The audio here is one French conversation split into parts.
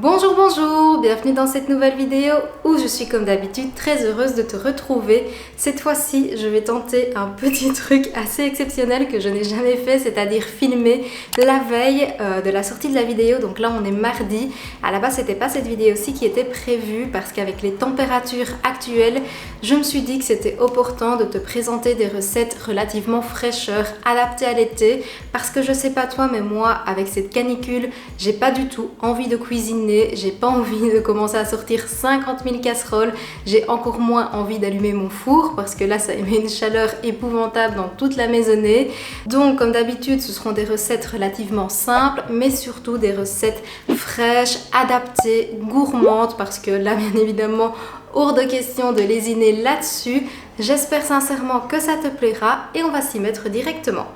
Bonjour, bonjour, bienvenue dans cette nouvelle vidéo où je suis comme d'habitude très heureuse de te retrouver. Cette fois-ci, je vais tenter un petit truc assez exceptionnel que je n'ai jamais fait, c'est-à-dire filmer la veille de la sortie de la vidéo. Donc là, on est mardi. À la base, c'était pas cette vidéo-ci qui était prévue parce qu'avec les températures actuelles, je me suis dit que c'était opportun de te présenter des recettes relativement fraîcheurs, adaptées à l'été. Parce que je sais pas toi, mais moi, avec cette canicule, j'ai pas du tout envie de cuisiner. J'ai pas envie de commencer à sortir 50 000 casseroles, j'ai encore moins envie d'allumer mon four parce que là ça émet une chaleur épouvantable dans toute la maisonnée. Donc comme d'habitude ce seront des recettes relativement simples mais surtout des recettes fraîches, adaptées, gourmandes parce que là bien évidemment hors de question de lésiner là-dessus. J'espère sincèrement que ça te plaira et on va s'y mettre directement.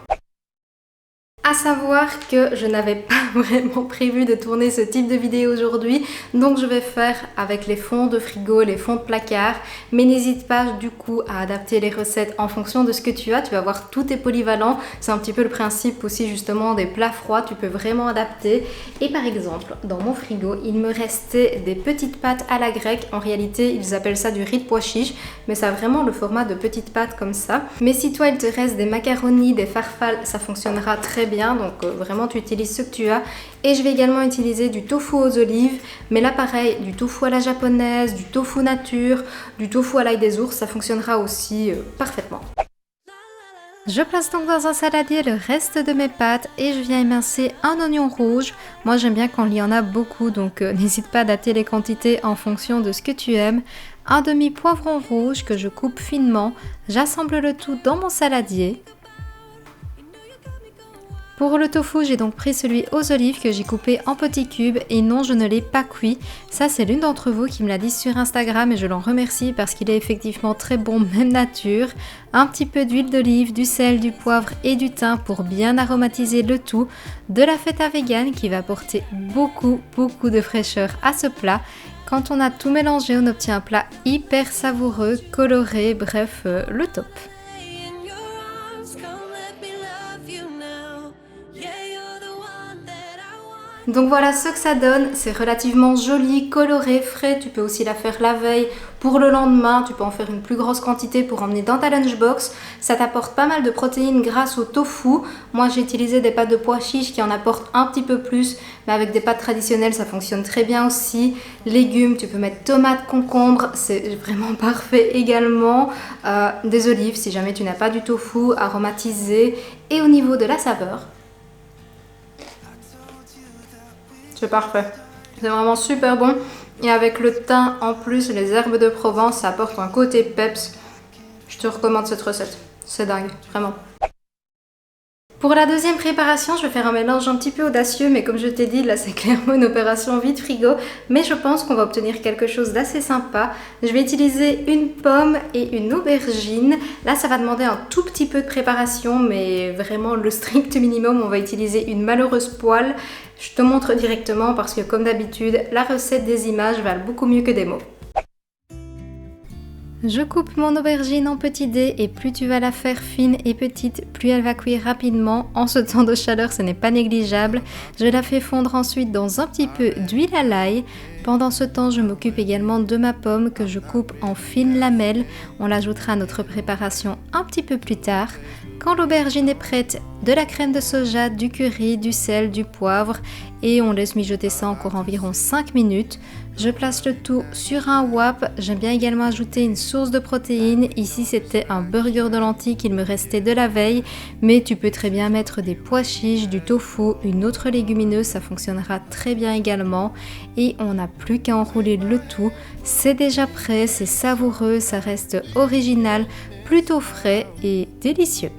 À savoir que je n'avais pas vraiment prévu de tourner ce type de vidéo aujourd'hui, donc je vais faire avec les fonds de frigo, les fonds de placard, mais n'hésite pas du coup à adapter les recettes en fonction de ce que tu as. Tu vas voir, tout est polyvalent, c'est un petit peu le principe aussi justement des plats froids, tu peux vraiment adapter. Et par exemple, dans mon frigo, il me restait des petites pâtes à la grecque. En réalité, ils appellent ça du riz de pois chiche, mais ça a vraiment le format de petites pâtes comme ça. Mais si toi, il te reste des macaronis, des farfales, ça fonctionnera très bien. Donc vraiment tu utilises ce que tu as. Et je vais également utiliser du tofu aux olives, mais là pareil, du tofu à la japonaise, du tofu nature, du tofu à l'ail des ours, ça fonctionnera aussi parfaitement. Je place donc dans un saladier le reste de mes pâtes et je viens émincer un oignon rouge. Moi j'aime bien quand il y en a beaucoup, donc n'hésite pas à dater les quantités en fonction de ce que tu aimes. Un demi poivron rouge que je coupe finement, j'assemble le tout dans mon saladier. Pour le tofu, j'ai donc pris celui aux olives que j'ai coupé en petits cubes et non, je ne l'ai pas cuit. Ça, c'est l'une d'entre vous qui me l'a dit sur Instagram et je l'en remercie parce qu'il est effectivement très bon, même nature. Un petit peu d'huile d'olive, du sel, du poivre et du thym pour bien aromatiser le tout. De la feta vegan qui va apporter beaucoup de fraîcheur à ce plat. Quand on a tout mélangé, on obtient un plat hyper savoureux, coloré, bref, le top. Donc voilà ce que ça donne, c'est relativement joli, coloré, frais, tu peux aussi la faire la veille pour le lendemain, tu peux en faire une plus grosse quantité pour emmener dans ta lunchbox. Ça t'apporte pas mal de protéines grâce au tofu. Moi j'ai utilisé des pâtes de pois chiches qui en apportent un petit peu plus, mais avec des pâtes traditionnelles ça fonctionne très bien aussi. Légumes, tu peux mettre tomates, concombres, c'est vraiment parfait également. Des olives si jamais tu n'as pas du tofu, aromatisé. Et au niveau de la saveur, c'est parfait, c'est vraiment super bon et avec le thym en plus, les herbes de Provence, ça apporte un côté peps. Je te recommande cette recette, c'est dingue, vraiment. Pour la deuxième préparation, je vais faire un mélange un petit peu audacieux, mais comme je t'ai dit, là c'est clairement une opération vide frigo, mais je pense qu'on va obtenir quelque chose d'assez sympa. Je vais utiliser une pomme et une aubergine. Là ça va demander un tout petit peu de préparation, mais vraiment le strict minimum. On va utiliser une malheureuse poêle. Je te montre directement parce que comme d'habitude, la recette des images valent beaucoup mieux que des mots. Je coupe mon aubergine en petits dés et plus tu vas la faire fine et petite, plus elle va cuire rapidement. En ce temps de chaleur, ce n'est pas négligeable. Je la fais fondre ensuite dans un petit peu d'huile à l'ail. Pendant ce temps, je m'occupe également de ma pomme que je coupe en fines lamelles. On l'ajoutera à notre préparation un petit peu plus tard. Quand l'aubergine est prête, de la crème de soja, du curry, du sel, du poivre et on laisse mijoter ça encore environ 5 minutes. Je place le tout sur un wrap. J'aime bien également ajouter une source de protéines. Ici, c'était un burger de lentilles qu'il me restait de la veille, mais tu peux très bien mettre des pois chiches, du tofu, une autre légumineuse, ça fonctionnera très bien également. Et on n'a plus qu'à enrouler le tout. C'est déjà prêt, c'est savoureux, ça reste original, plutôt frais et délicieux.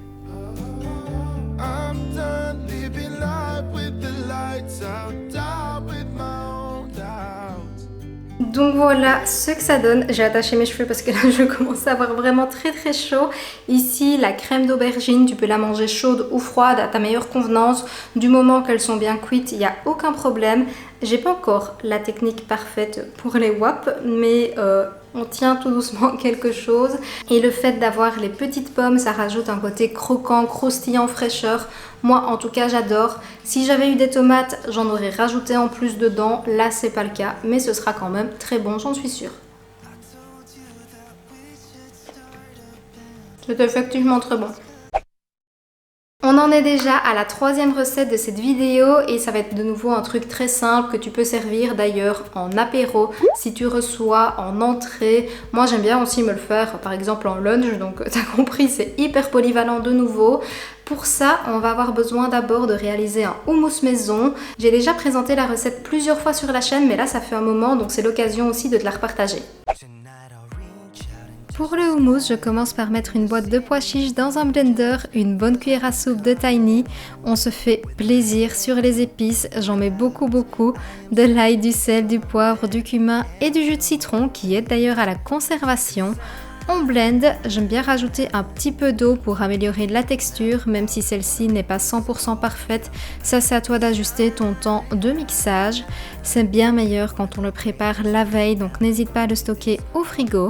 Donc voilà ce que ça donne. J'ai attaché mes cheveux parce que là je commence à avoir vraiment très chaud. Ici la crème d'aubergine, tu peux la manger chaude ou froide à ta meilleure convenance. Du moment qu'elles sont bien cuites, il n'y a aucun problème. J'ai pas encore la technique parfaite pour les wraps, mais On tient tout doucement quelque chose. Et le fait d'avoir les petites pommes, ça rajoute un côté croquant, croustillant, fraîcheur. Moi, en tout cas, j'adore. Si j'avais eu des tomates, j'en aurais rajouté en plus dedans. Là, c'est pas le cas, mais ce sera quand même très bon, j'en suis sûre. C'est effectivement très bon. On en est déjà à la troisième recette de cette vidéo et ça va être de nouveau un truc très simple que tu peux servir d'ailleurs en apéro, si tu reçois, en entrée. Moi j'aime bien aussi me le faire par exemple en lunch, donc t'as compris, c'est hyper polyvalent de nouveau. Pour ça, on va avoir besoin d'abord de réaliser un houmous maison. J'ai déjà présenté la recette plusieurs fois sur la chaîne, mais là ça fait un moment, donc c'est l'occasion aussi de te la repartager. Pour le houmous, je commence par mettre une boîte de pois chiches dans un blender, une bonne cuillère à soupe de tahini. On se fait plaisir sur les épices, j'en mets beaucoup, de l'ail, du sel, du poivre, du cumin et du jus de citron qui aide d'ailleurs à la conservation. On blende, j'aime bien rajouter un petit peu d'eau pour améliorer la texture, même si celle-ci n'est pas 100% parfaite. Ça c'est à toi d'ajuster ton temps de mixage. C'est bien meilleur quand on le prépare la veille, donc n'hésite pas à le stocker au frigo.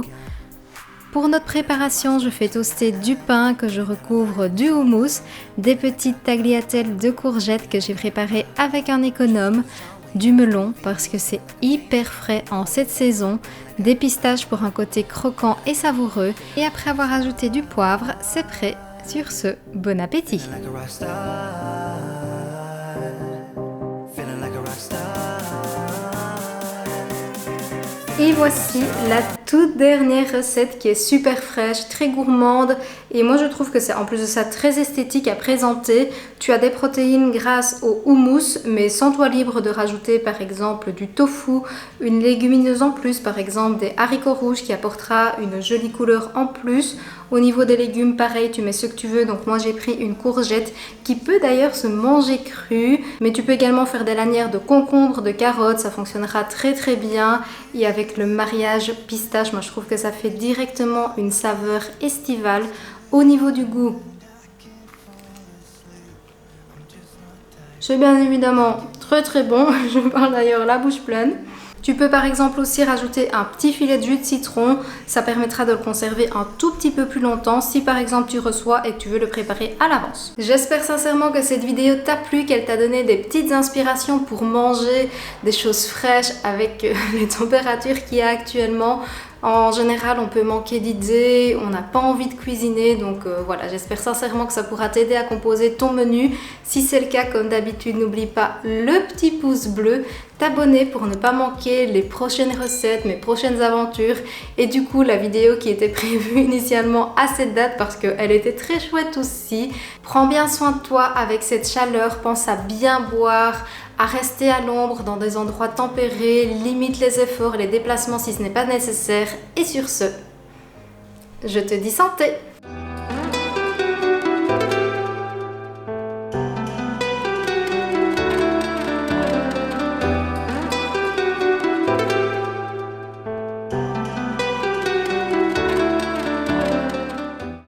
Pour notre préparation, je fais toaster du pain que je recouvre du houmous, des petites tagliatelles de courgettes que j'ai préparées avec un économe, du melon parce que c'est hyper frais en cette saison, des pistaches pour un côté croquant et savoureux et après avoir ajouté du poivre, c'est prêt. Sur ce, bon appétit! Et voici la toute dernière recette qui est super fraîche, très gourmande et moi je trouve que c'est en plus de ça très esthétique à présenter. Tu as des protéines grâce au houmous mais sens-toi libre de rajouter par exemple du tofu, une légumineuse en plus, par exemple des haricots rouges qui apportera une jolie couleur en plus. Au niveau des légumes, pareil, tu mets ce que tu veux. Donc moi j'ai pris une courgette qui peut d'ailleurs se manger crue. Mais tu peux également faire des lanières de concombre, de carottes. Ça fonctionnera très très bien. Et avec le mariage pistache, moi je trouve que ça fait directement une saveur estivale. Au niveau du goût, c'est bien évidemment très très bon. Je parle d'ailleurs la bouche pleine. Tu peux par exemple aussi rajouter un petit filet de jus de citron, ça permettra de le conserver un tout petit peu plus longtemps si par exemple tu reçois et que tu veux le préparer à l'avance. J'espère sincèrement que cette vidéo t'a plu, qu'elle t'a donné des petites inspirations pour manger des choses fraîches avec les températures qu'il y a actuellement. En général, on peut manquer d'idées, on n'a pas envie de cuisiner, donc voilà, j'espère sincèrement que ça pourra t'aider à composer ton menu. Si c'est le cas, comme d'habitude, n'oublie pas le petit pouce bleu, t'abonner pour ne pas manquer les prochaines recettes, mes prochaines aventures et du coup la vidéo qui était prévue initialement à cette date parce qu'elle était très chouette aussi. Prends bien soin de toi avec cette chaleur, pense à bien boire, à rester à l'ombre dans des endroits tempérés, limite les efforts, les déplacements si ce n'est pas nécessaire et sur ce, je te dis santé!